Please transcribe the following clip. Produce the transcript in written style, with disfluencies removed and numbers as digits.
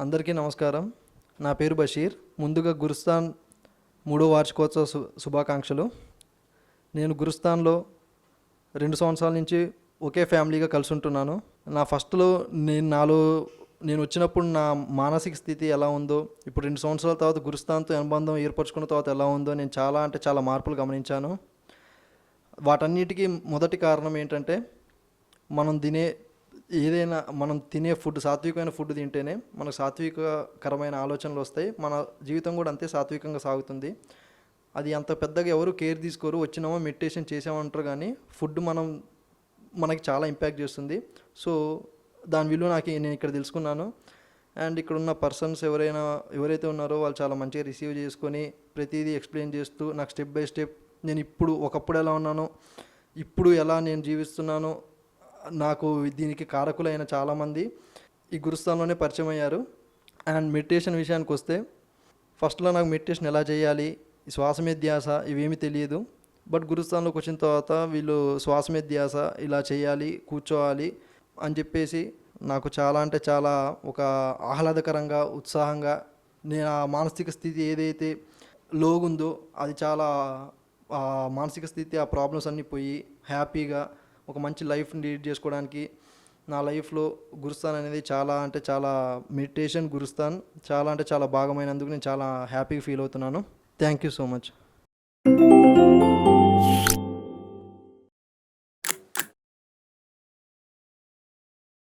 అందరికీ నమస్కారం. నా పేరు బషీర్. ముందుగా గురుస్థాన్ 3వ వార్షికోత్సవ శుభాకాంక్షలు. నేను గురుస్థాన్లో 2 సంవత్సరాల నుంచి ఒకే ఫ్యామిలీగా కలిసి ఉంటున్నాను. నా ఫస్ట్లో నేను వచ్చినప్పుడు నా మానసిక స్థితి ఎలా ఉందో, ఇప్పుడు 2 సంవత్సరాల తర్వాత గురుస్థాన్తో అనుబంధం ఏర్పరచుకున్న తర్వాత ఎలా ఉందో నేను చాలా మార్పులు గమనించాను. వాటన్నిటికీ మొదటి కారణం ఏంటంటే, మనం తినే ఫుడ్, సాత్వికమైన ఫుడ్ తింటేనే మనకు సాత్వికకరమైన ఆలోచనలు వస్తాయి. మన జీవితం కూడా అంతే సాత్వికంగా సాగుతుంది. అది అంత పెద్దగా ఎవరు కేర్ తీసుకోరు. వచ్చినామో మెడిటేషన్ చేసామంటారు, కానీ ఫుడ్ మనకి చాలా ఇంపాక్ట్ చేస్తుంది. సో దాని విలువ నేను ఇక్కడ తెలుసుకున్నాను. అండ్ ఇక్కడ ఉన్న పర్సన్స్ ఎవరైతే ఉన్నారో వాళ్ళు చాలా మంచిగా రిసీవ్ చేసుకొని ప్రతిదీ ఎక్స్ప్లెయిన్ చేస్తూ నాకు స్టెప్ బై స్టెప్ నేను ఒకప్పుడు ఎలా ఉన్నానో, ఇప్పుడు ఎలా నేను జీవిస్తున్నానో, నాకు దీనికి కారకులైన చాలామంది ఈ గురుస్థానంలోనే పరిచయం అయ్యారు. అండ్ మెడిటేషన్ విషయానికి వస్తే, ఫస్ట్లో నాకు మెడిటేషన్ ఎలా చేయాలి, ఈ శ్వాస మీద ధ్యాస ఇవేమీ తెలియదు. బట్ గురుస్థానంలోకి వచ్చిన తర్వాత వీళ్ళు శ్వాస మీద ధ్యాస ఇలా చేయాలి, కూర్చోవాలి అని చెప్పేసి నాకు చాలా ఒక ఆహ్లాదకరంగా, ఉత్సాహంగా, నేను ఆ మానసిక స్థితి ఏదైతే లోగుందో అది ఆ మానసిక స్థితి, ఆ ప్రాబ్లమ్స్ అన్నీ పోయి హ్యాపీగా ఒక మంచి లైఫ్ని లీడ్ చేసుకోవడానికి నా లైఫ్లో గురుస్థాన్ అనేది చాలా మెడిటేషన్, గురుస్థాన్ చాలా భాగమైనందుకు నేను చాలా హ్యాపీగా ఫీల్ అవుతున్నాను. Thank you so much.